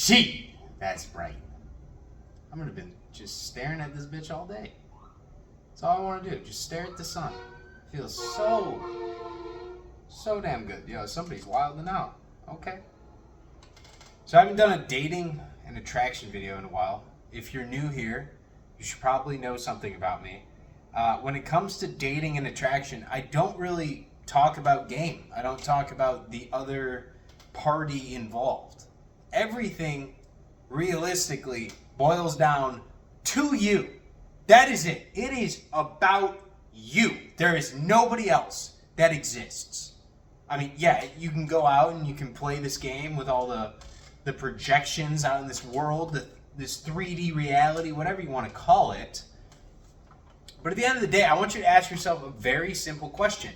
She. That's right. I'm gonna be just staring at this bitch all day. That's all I want to do. Just stare at the sun. Feels so damn good. Yo, somebody's wilding out. Okay. So I haven't done a dating and attraction video in a while. If you're new here, you should probably know something about me. When it comes to dating and attraction, I don't really talk about game. I don't talk about the other party involved. Everything realistically boils down to you. That is it. It is about you. There is nobody else that exists. I mean, yeah, you can go out and you can play this game with all the projections out in this world, this 3D reality, whatever you want to call it. But at the end of the day, I want you to ask yourself a very simple question.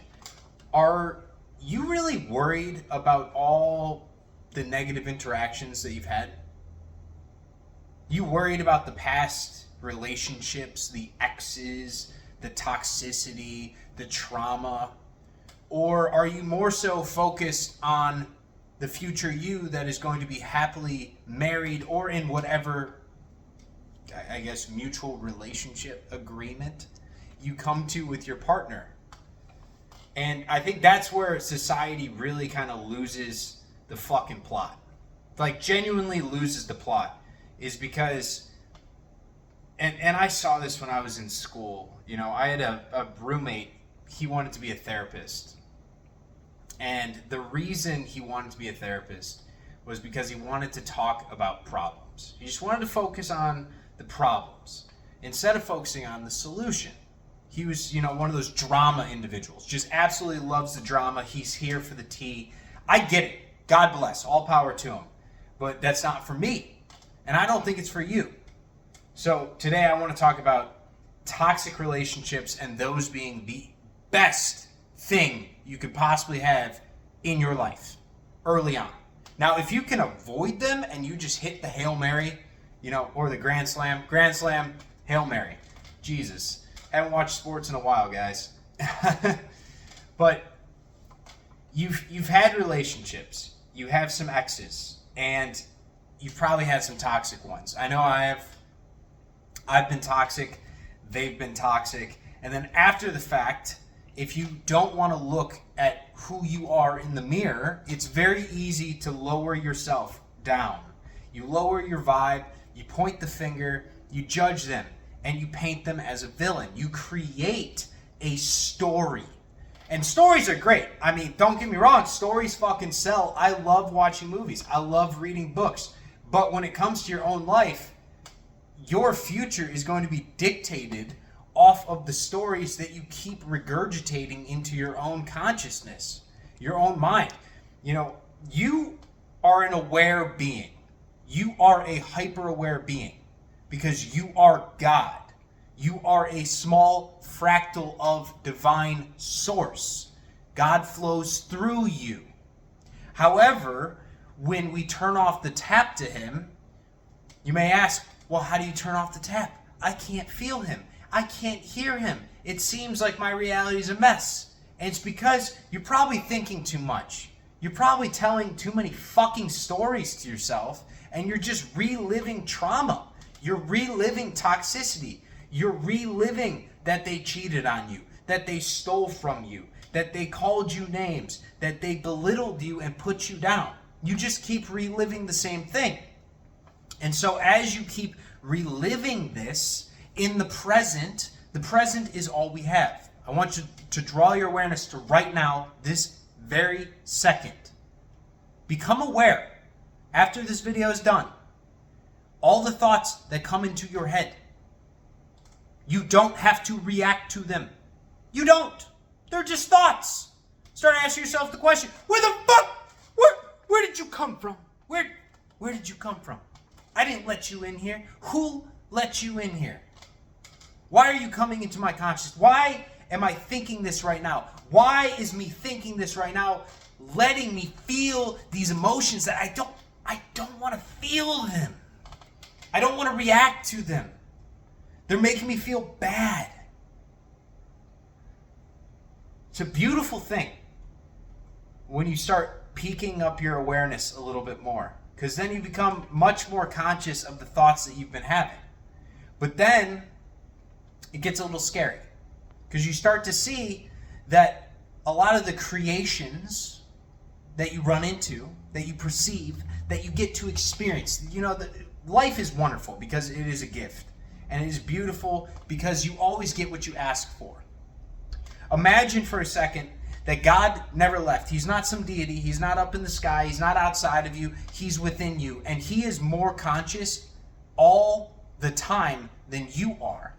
Are you really worried about all the negative interactions that you've had? You worried about the past relationships, the exes, the toxicity, the trauma? Or are you more so focused on the future you that is going to be happily married or in whatever, I guess, mutual relationship agreement you come to with your partner? And I think that's where society really kind of loses the fucking plot. Like, genuinely loses the plot. Is because, and I saw this when I was in school. You know, I had a roommate. He wanted to be a therapist. And the reason he wanted to be a therapist was because he wanted to talk about problems. He just wanted to focus on the problems instead of focusing on the solution. He was, one of those drama individuals. Just absolutely loves the drama. He's here for the tea. I get it. God bless. All power to him. But that's not for me. And I don't think it's for you. So today I want to talk about toxic relationships and those being the best thing you could possibly have in your life early on. Now, if you can avoid them and you just hit the Hail Mary, or the Grand Slam, Hail Mary. Jesus. Haven't watched sports in a while, guys. But you've had relationships. You have some exes. And you've probably had some toxic ones. I know I have. I've been toxic. They've been toxic. And then after the fact, if you don't want to look at who you are in the mirror, it's very easy to lower yourself down. You lower your vibe, you point the finger, you judge them, and you paint them as a villain. You create a story. And stories are great. I mean, don't get me wrong, stories fucking sell. I love watching movies. I love reading books. But when it comes to your own life, your future is going to be dictated off of the stories that you keep regurgitating into your own consciousness, your own mind. You are an aware being. You are a hyper-aware being because you are God. You are a small fractal of divine source. God flows through you. However, when we turn off the tap to him, you may ask, well, how do you turn off the tap? I can't feel him. I can't hear him. It seems like my reality is a mess. And it's because you're probably thinking too much. You're probably telling too many fucking stories to yourself, and you're just reliving trauma. You're reliving toxicity. You're reliving that they cheated on you, that they stole from you, that they called you names, that they belittled you and put you down. You just keep reliving the same thing. And so as you keep reliving this in the present is all we have. I want you to draw your awareness to right now, this very second. Become aware, after this video is done, all the thoughts that come into your head. You don't have to react to them. You don't. They're just thoughts. Start asking yourself the question, where the fuck? Where did you come from? Where did you come from? I didn't let you in here. Who let you in here? Why are you coming into my consciousness? Why am I thinking this right now? Why is me thinking this right now letting me feel these emotions that I don't want to feel them? I don't want to react to them. They're making me feel bad. It's a beautiful thing when you start peaking up your awareness a little bit more because then you become much more conscious of the thoughts that you've been having. But then it gets a little scary, because you start to see that a lot of the creations that you run into, that you perceive, that you get to experience, life is wonderful because it is a gift. And it is beautiful because you always get what you ask for. Imagine for a second that God never left. He's not some deity. He's not up in the sky. He's not outside of you. He's within you. And he is more conscious all the time than you are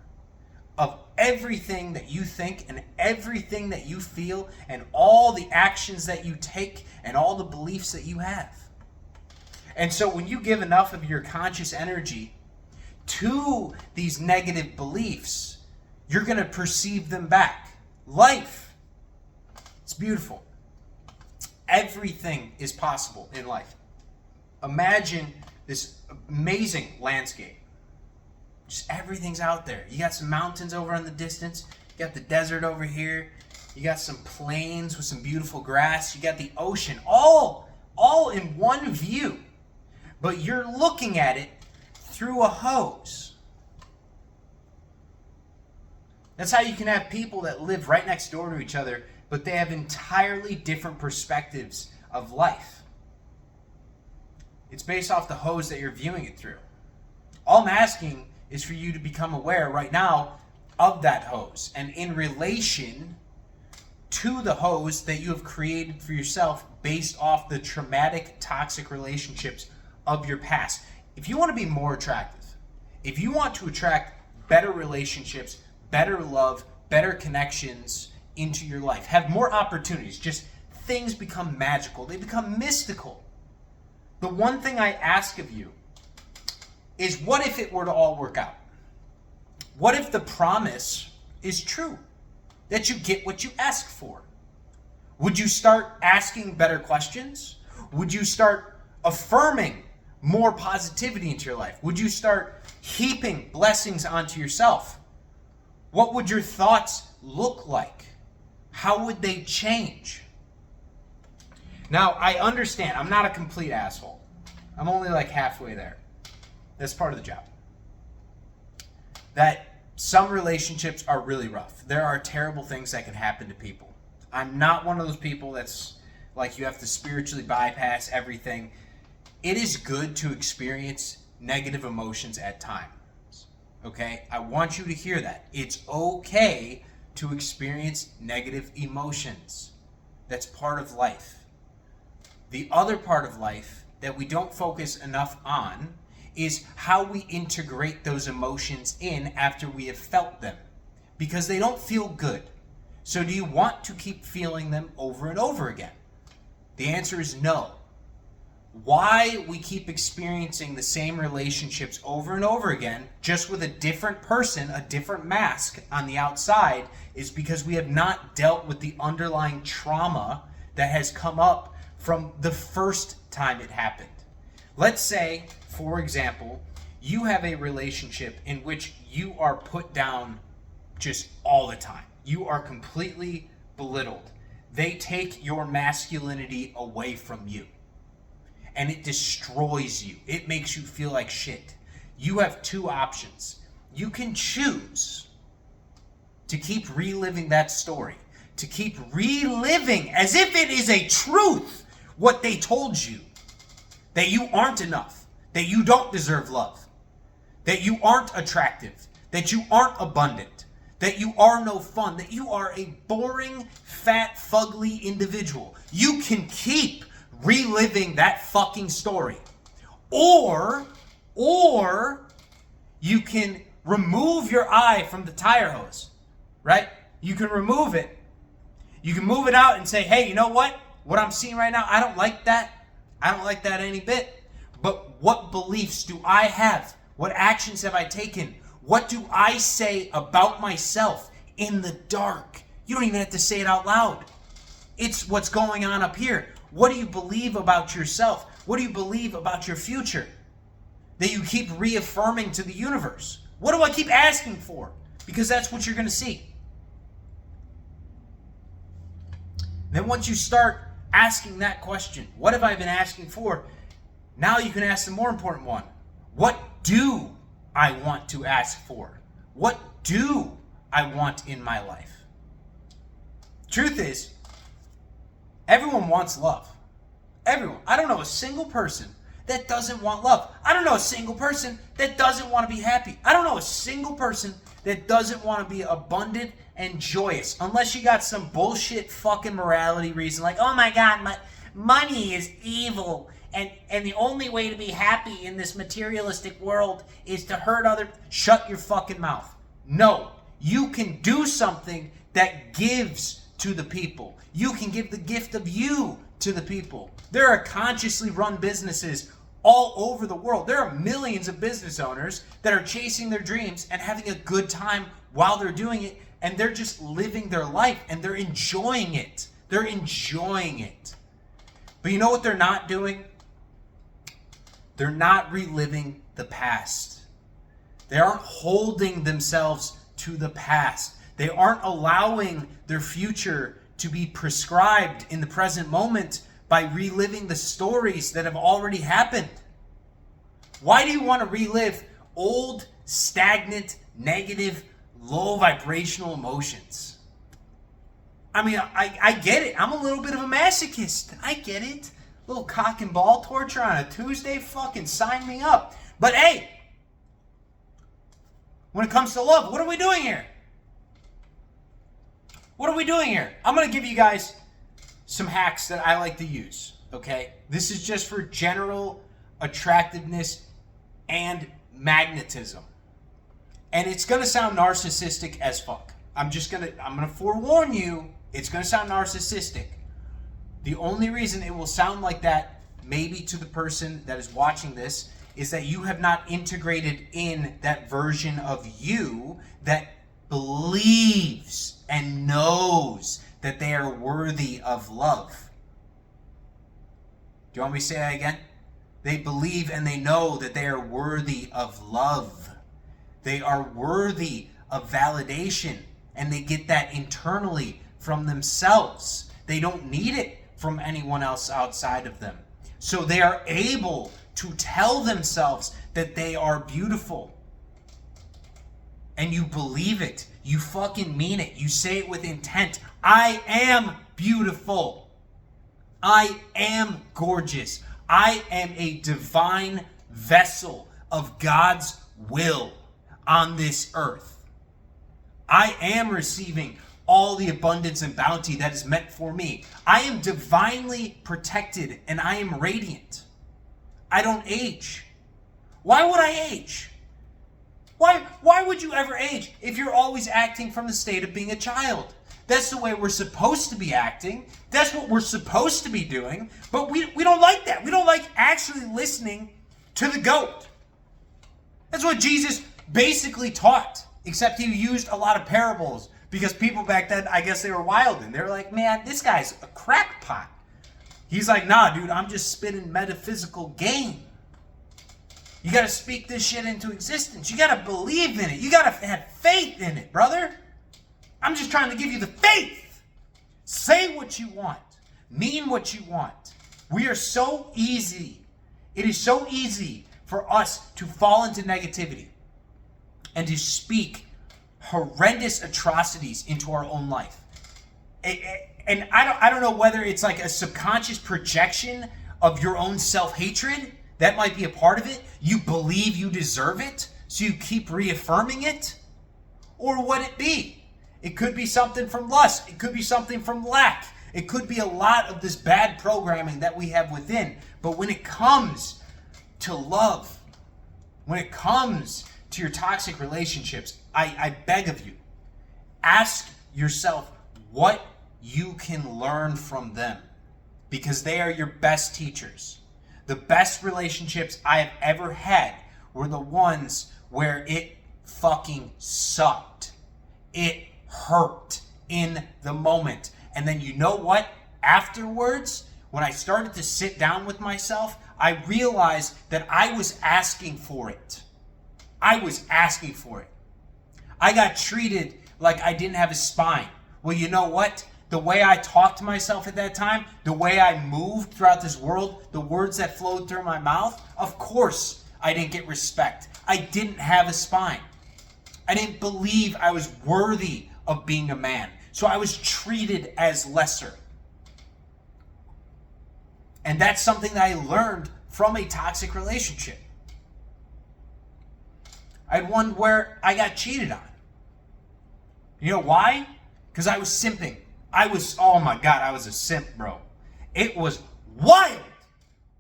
of everything that you think and everything that you feel and all the actions that you take and all the beliefs that you have. And so when you give enough of your conscious energy to these negative beliefs, you're going to perceive them back. Life, it's beautiful. Everything is possible in life. Imagine this amazing landscape. Just everything's out there. You got some mountains over in the distance. You got the desert over here. You got some plains with some beautiful grass. You got the ocean, all in one view. But you're looking at it through a hose. That's how you can have people that live right next door to each other, but they have entirely different perspectives of life. It's based off the hose that you're viewing it through. All I'm asking is for you to become aware right now of that hose and in relation to the hose that you have created for yourself based off the traumatic, toxic relationships of your past. If you want to be more attractive, if you want to attract better relationships, better love, better connections into your life, have more opportunities, just things become magical, they become mystical. The one thing I ask of you is, what if it were to all work out? What if the promise is true, that you get what you ask for? Would you start asking better questions? Would you start affirming more positivity into your life? Would you start heaping blessings onto yourself? What would your thoughts look like? How would they change? Now, I understand. I'm not a complete asshole. I'm only like halfway there. That's part of the job. That some relationships are really rough. There are terrible things that can happen to people. I'm not one of those people that's like you have to spiritually bypass everything. It is good to experience negative emotions at times. Okay? I want you to hear that. It's okay to experience negative emotions. That's part of life. The other part of life that we don't focus enough on is how we integrate those emotions in after we have felt them. Because they don't feel good. So do you want to keep feeling them over and over again? The answer is no. Why we keep experiencing the same relationships over and over again, just with a different person, a different mask on the outside, is because we have not dealt with the underlying trauma that has come up from the first time it happened. Let's say, for example, you have a relationship in which you are put down just all the time. You are completely belittled. They take your masculinity away from you. And it destroys you. It makes you feel like shit. You have two options. You can choose to keep reliving that story, to keep reliving as if it is a truth what they told you, that you aren't enough, that you don't deserve love, that you aren't attractive, that you aren't abundant, that you are no fun, that you are a boring, fat, fugly individual. You can keep reliving that fucking story. Or you can remove your eye from the tire hose, right? You can remove it. You can move it out and say, hey, you know what? What I'm seeing right now, I don't like that. I don't like that any bit. But what beliefs do I have? What actions have I taken? What do I say about myself in the dark? You don't even have to say it out loud. It's what's going on up here. What do you believe about yourself? What do you believe about your future that you keep reaffirming to the universe? What do I keep asking for? Because that's what you're going to see. Then once you start asking that question, what have I been asking for? Now you can ask the more important one. What do I want to ask for? What do I want in my life? Truth is, everyone wants love. Everyone. I don't know a single person that doesn't want love. I don't know a single person that doesn't want to be happy. I don't know a single person that doesn't want to be abundant and joyous. Unless you got some bullshit fucking morality reason like, oh my God, money is evil. And the only way to be happy in this materialistic world is to hurt other. Shut your fucking mouth. No. You can do something that gives to the people. You can give the gift of you to the people. There are consciously run businesses all over the world. There are millions of business owners that are chasing their dreams and having a good time while they're doing it, and they're just living their life and they're enjoying it. They're enjoying it. But you know what they're not doing? They're not reliving the past. They aren't holding themselves to the past. They aren't allowing their future to be prescribed in the present moment by reliving the stories that have already happened. Why do you want to relive old, stagnant, negative, low vibrational emotions? I mean, I get it. I'm a little bit of a masochist. I get it. A little cock and ball torture on a Tuesday, fucking sign me up. But hey, when it comes to love, what are we doing here? What are we doing here? I'm going to give you guys some hacks that I like to use, okay? This is just for general attractiveness and magnetism. And it's going to sound narcissistic as fuck. I'm going to forewarn you, it's going to sound narcissistic. The only reason it will sound like that, maybe to the person that is watching this, is that you have not integrated in that version of you that believes and knows that they are worthy of love. Do you want me to say that again? They believe and they know that they are worthy of love. They are worthy of validation, and they get that internally from themselves. They don't need it from anyone else outside of them. So they are able to tell themselves that they are beautiful. And you believe it. You fucking mean it. You say it with intent. I am beautiful. I am gorgeous. I am a divine vessel of God's will on this earth. I am receiving all the abundance and bounty that is meant for me. I am divinely protected and I am radiant. I don't age. Why would I age? Why would you ever age if you're always acting from the state of being a child? That's the way we're supposed to be acting. That's what we're supposed to be doing. But we don't like that. We don't like actually listening to the goat. That's what Jesus basically taught, except he used a lot of parables because people back then, I guess they were wild and they were like, man, this guy's a crackpot. He's like, nah, dude, I'm just spitting metaphysical game. You got to speak this shit into existence. You got to believe in it. You got to have faith in it, brother. I'm just trying to give you the faith. Say what you want. Mean what you want. We are so easy. It is so easy for us to fall into negativity and to speak horrendous atrocities into our own life. And I don't know whether it's like a subconscious projection of your own self-hatred. That might be a part of it. You believe you deserve it, so you keep reaffirming it. Or what it be? It could be something from lust. It could be something from lack. It could be a lot of this bad programming that we have within. But when it comes to love, when it comes to your toxic relationships, I beg of you, ask yourself what you can learn from them, because they are your best teachers. The best relationships I have ever had were the ones where it fucking sucked. It hurt in the moment. And then you know what? Afterwards, when I started to sit down with myself, I realized that I was asking for it. I was asking for it. I got treated like I didn't have a spine. Well, you know what? the way I talked to myself at that time, the way I moved throughout this world, the words that flowed through my mouth, of course I didn't get respect. I didn't have a spine. I didn't believe I was worthy of being a man. So I was treated as lesser. And that's something that I learned from a toxic relationship. I had one where I got cheated on. You know why? Because I was simping. Oh my God, I was a simp, bro. It was wild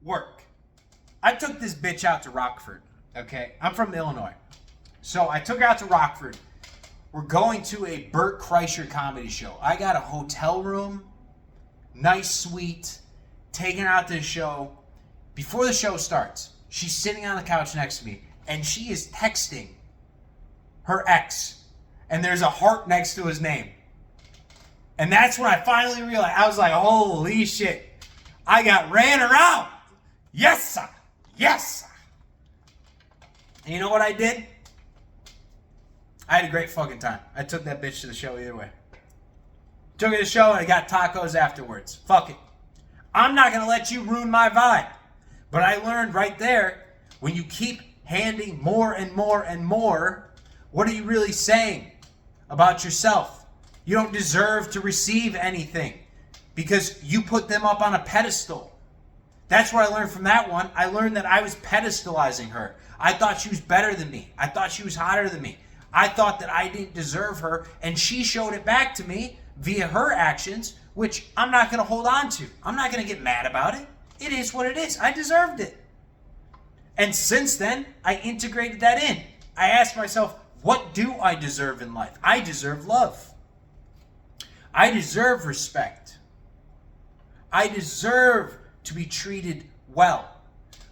work. I took this bitch out to Rockford, okay? I'm from Illinois. So I took her out to Rockford. We're going to a Bert Kreischer comedy show. I got a hotel room, nice suite, taking her out to the show. Before the show starts, she's sitting on the couch next to me, and she is texting her ex, and there's a heart next to his name. And that's when I finally realized, I was like, holy shit, I got ran around. Yes, sir. Yes, sir. And you know what I did? I had a great fucking time. I took that bitch to the show either way. Took her to the show and I got tacos afterwards. Fuck it. I'm not going to let you ruin my vibe. But I learned right there, when you keep handing more and more and more, what are you really saying about yourself? You don't deserve to receive anything because you put them up on a pedestal. That's what I learned from that one. I learned that I was pedestalizing her. I thought she was better than me. I thought she was hotter than me. I thought that I didn't deserve her, and she showed it back to me via her actions, which I'm not going to hold on to. I'm not going to get mad about it. It is what it is. I deserved it. And since then, I integrated that in. I asked myself, what do I deserve in life? I deserve love. I deserve respect. I deserve to be treated well.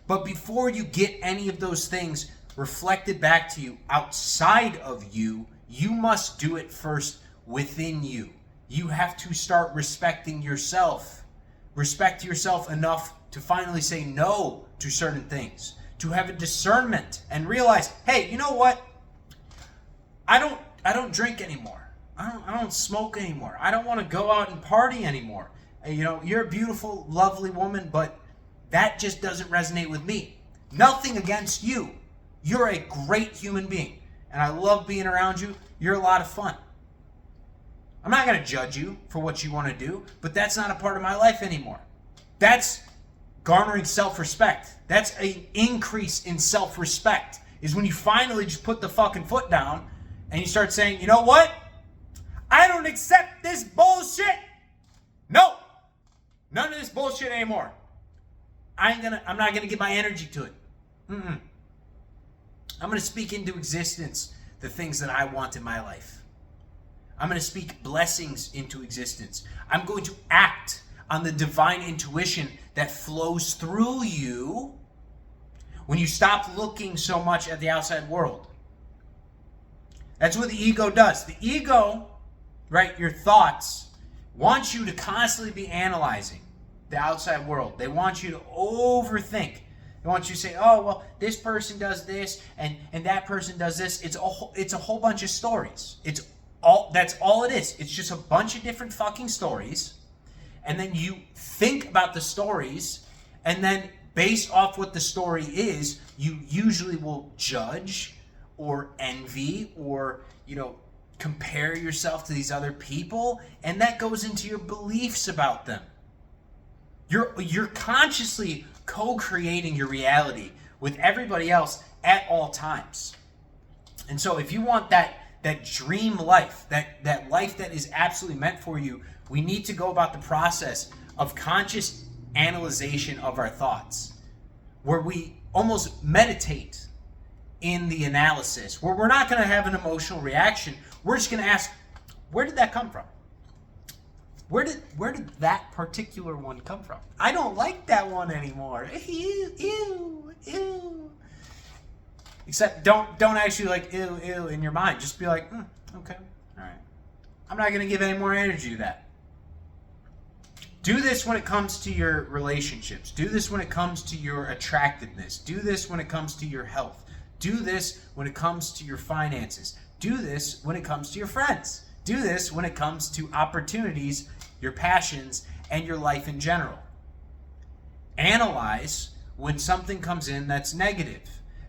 But before you get any of those things reflected back to you outside of you, you must do it first within you. You have to start respecting yourself. Respect yourself enough to finally say no to certain things. To have a discernment and realize, hey, you know what? I don't drink anymore. I don't smoke anymore. I don't want to go out and party anymore. You know, you're a beautiful, lovely woman, but that just doesn't resonate with me. Nothing against you. You're a great human being, and I love being around you. You're a lot of fun. I'm not going to judge you for what you want to do, but that's not a part of my life anymore. That's garnering self-respect. That's an increase in self-respect, is when you finally just put the fucking foot down and you start saying, you know what? I don't accept this bullshit. No. None of this bullshit anymore. I'm not gonna give my energy to it. I'm gonna speak into existence the things that I want in my life. I'm gonna speak blessings into existence. I'm going to act on the divine intuition that flows through you when you stop looking so much at the outside world. That's what the ego does. The ego, right, your thoughts, wants you to constantly be analyzing the outside world. They want you to overthink. They want you to say, oh, well, this person does this and that person does this. It's a whole bunch of stories. That's all it is. It's just a bunch of different fucking stories. And then you think about the stories, and then based off what the story is, you usually will judge or envy or, compare yourself to these other people, and that goes into your beliefs about them. You're consciously co-creating your reality with everybody else at all times. And so if you want that dream life, that life that is absolutely meant for you, we need to go about the process of conscious analyzation of our thoughts, where we almost meditate in the analysis, where we're not going to have an emotional reaction. We're just going to ask, where did that come from? Where did that particular one come from? I don't like that one anymore. Ew. Except don't actually like ew in your mind. Just be like, okay, all right. I'm not going to give any more energy to that. Do this when it comes to your relationships. Do this when it comes to your attractiveness. Do this when it comes to your health. Do this when it comes to your finances. Do this when it comes to your friends. Do this when it comes to opportunities your passions, and your life in general. Analyze when something comes in that's negative,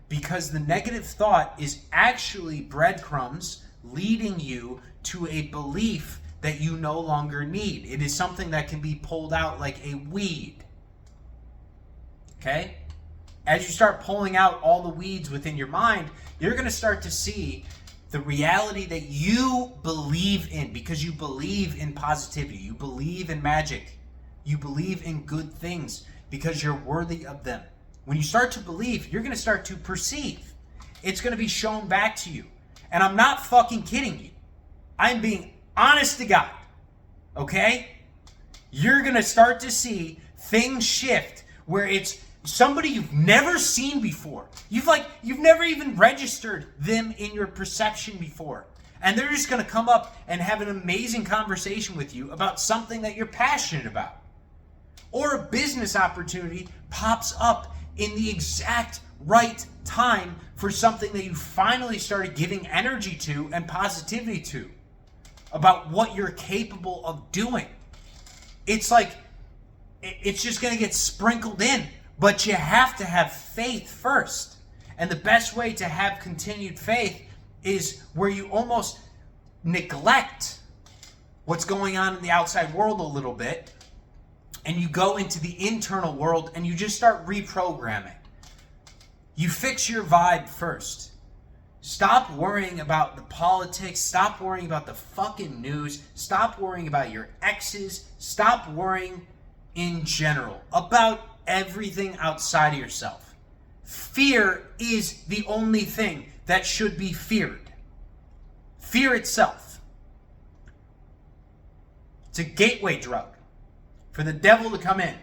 because the negative thought is actually breadcrumbs leading you to a belief that you no longer need. It is something that can be pulled out like a weed. Okay? As you start pulling out all the weeds within your mind, you're going to start to see the reality that you believe in, because you believe in positivity, you believe in magic, you believe in good things because you're worthy of them. When you start to believe, you're going to start to perceive. It's going to be shown back to you. And I'm not fucking kidding you. I'm being honest to God. Okay? You're going to start to see things shift where it's somebody you've never seen before. You've never even registered them in your perception before. And they're just going to come up and have an amazing conversation with you about something that you're passionate about. Or a business opportunity pops up in the exact right time for something that you finally started giving energy to and positivity to about what you're capable of doing. It's like, it's just going to get sprinkled in, but you have to have faith first. And the best way to have continued faith is where you almost neglect what's going on in the outside world a little bit, and you go into the internal world and you just start reprogramming. You fix your vibe first. Stop worrying about the politics. Stop worrying about the fucking news. Stop worrying about your exes. Stop worrying in general about everything outside of yourself. Fear is the only thing that should be feared. Fear itself. It's a gateway drug for the devil to come in.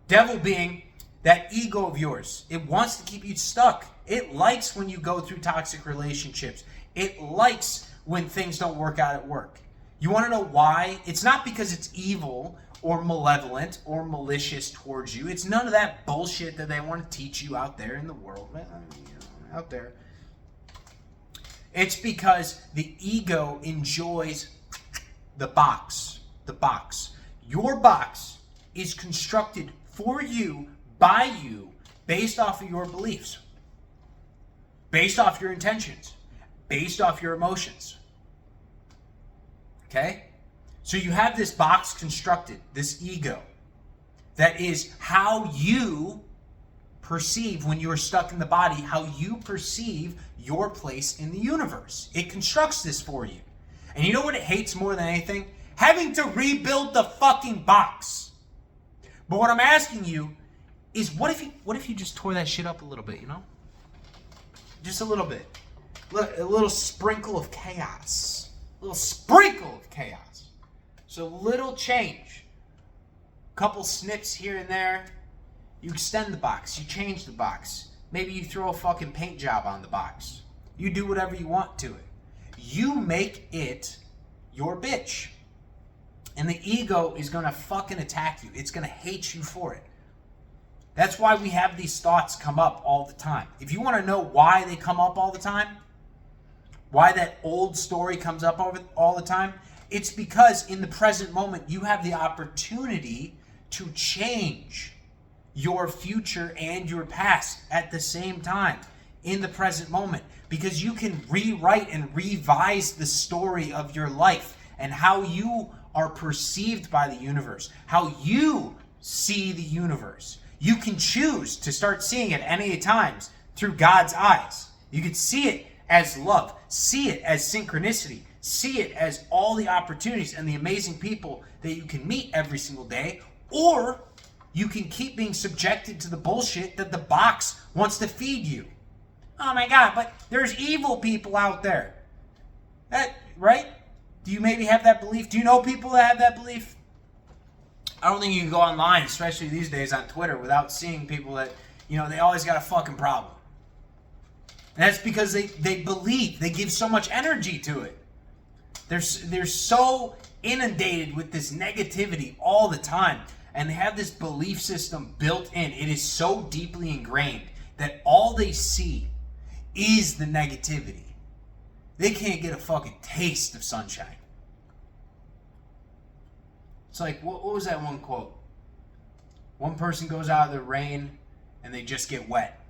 Devil being that ego of yours. It wants to keep you stuck. It likes when you go through toxic relationships. It likes when things don't work out at work. You want to know why? It's not because it's evil or malevolent or malicious towards you. It's none of that bullshit that they want to teach you out there in the world, out there. It's because the ego enjoys the box. The box. Your box is constructed for you, by you, based off of your beliefs, based off your intentions, based off your emotions. Okay? So you have this box constructed, this ego, that is how you perceive when you are stuck in the body, how you perceive your place in the universe. It constructs this for you. And you know what it hates more than anything? Having to rebuild the fucking box. But what I'm asking you is, what if you just tore that shit up a little bit, you know? Just a little bit. A little sprinkle of chaos. A little sprinkle of chaos. So little change. Couple snips here and there. You extend the box. You change the box. Maybe you throw a fucking paint job on the box. You do whatever you want to it. You make it your bitch. And the ego is going to fucking attack you. It's going to hate you for it. That's why we have these thoughts come up all the time. If you want to know why they come up all the time, why that old story comes up all the time, it's because in the present moment you have the opportunity to change your future and your past at the same time in the present moment, because you can rewrite and revise the story of your life and how you are perceived by the universe, how you see the universe. You can choose to start seeing it any times through God's eyes. You can see it as love, see it as synchronicity, see it as all the opportunities and the amazing people that you can meet every single day, or you can keep being subjected to the bullshit that the box wants to feed you. Oh my God, but there's evil people out there. Right? Do you maybe have that belief? Do you know people that have that belief? I don't think you can go online, especially these days on Twitter, without seeing people that, they always got a fucking problem. And that's because they believe, they give so much energy to it. They're so inundated with this negativity all the time. And they have this belief system built in. It is so deeply ingrained that all they see is the negativity. They can't get a fucking taste of sunshine. It's like, what was that one quote? One person goes out of the rain and they just get wet.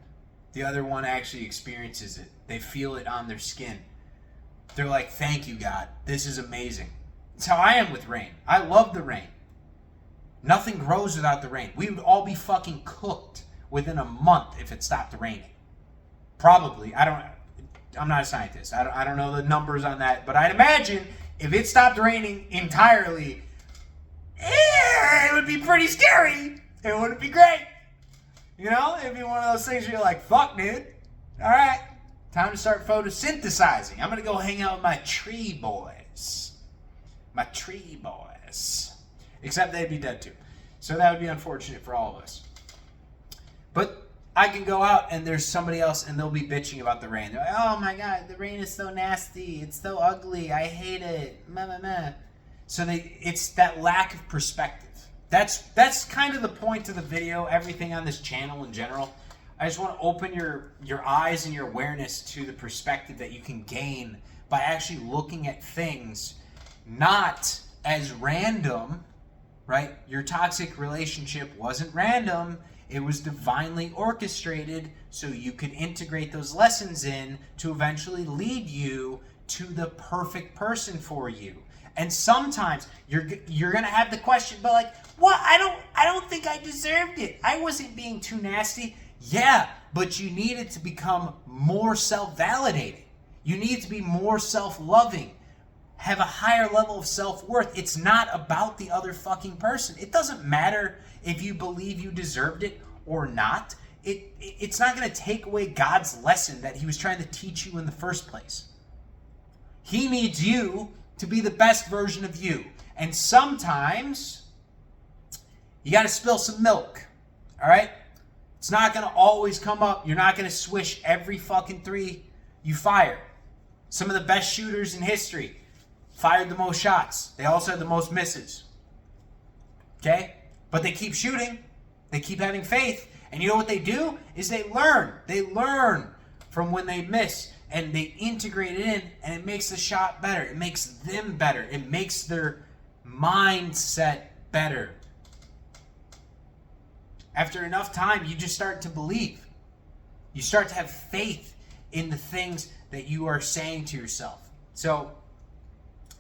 The other one actually experiences it. They feel it on their skin. They're like, thank you, God. This is amazing. It's how I am with rain. I love the rain. Nothing grows without the rain. We would all be fucking cooked within a month if it stopped raining. Probably. I'm not a scientist. I don't know the numbers on that. But I'd imagine if it stopped raining entirely, it would be pretty scary. It wouldn't be great. You know, it'd be one of those things where you're like, fuck, dude. All right. Time to start photosynthesizing. I'm going to go hang out with my tree boys. My tree boys. Except they'd be dead too. So that would be unfortunate for all of us. But I can go out and there's somebody else and they'll be bitching about the rain. They're like, oh my God, the rain is so nasty. It's so ugly. I hate it. Meh, meh, meh. So it's that lack of perspective. That's kind of the point of the video, everything on this channel in general. I just want to open your eyes and your awareness to the perspective that you can gain by actually looking at things not as random, right? Your toxic relationship wasn't random. It was divinely orchestrated so you could integrate those lessons in to eventually lead you to the perfect person for you. And sometimes you're going to have the question, but like, what? I don't think I deserved it. I wasn't being too nasty. Yeah, but you needed to become more self-validating. You need to be more self-loving. Have a higher level of self-worth. It's not about the other fucking person. It doesn't matter if you believe you deserved it or not. It's not going to take away God's lesson that he was trying to teach you in the first place. He needs you to be the best version of you. And sometimes you got to spill some milk. All right? It's not going to always come up. You're not going to swish every fucking three you fire. Some of the best shooters in history fired the most shots. They also had the most misses. Okay? But they keep shooting. They keep having faith. And you know what they do? Is they learn. They learn from when they miss. And they integrate it in. And it makes the shot better. It makes them better. It makes their mindset better. After enough time, you just start to believe. You start to have faith in the things that you are saying to yourself. So,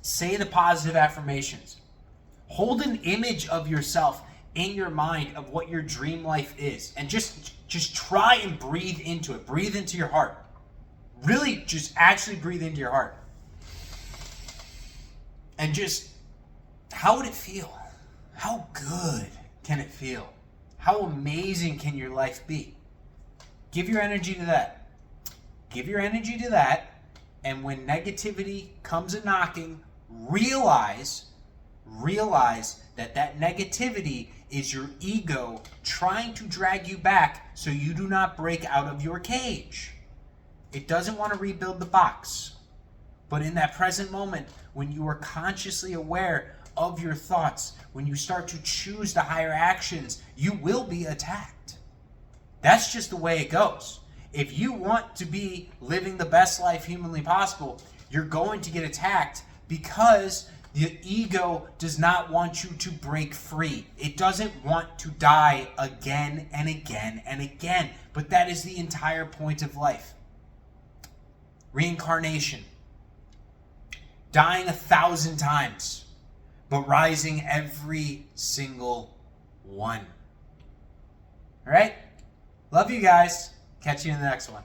say the positive affirmations. Hold an image of yourself in your mind of what your dream life is. And just try and breathe into it. Breathe into your heart. Really, just actually breathe into your heart. And just, how would it feel? How good can it feel? How amazing can your life be? Give your energy to that. Give your energy to that. And when negativity comes a knocking, realize that negativity is your ego trying to drag you back so you do not break out of your cage. It doesn't want to rebuild the box. But in that present moment, when you are consciously aware of your thoughts, when you start to choose the higher actions, you will be attacked. That's just the way it goes. If you want to be living the best life humanly possible, you're going to get attacked because the ego does not want you to break free. It doesn't want to die again and again and again. But that is the entire point of life. Reincarnation. Dying 1,000 times, but rising every single one. All right? Love you guys. Catch you in the next one.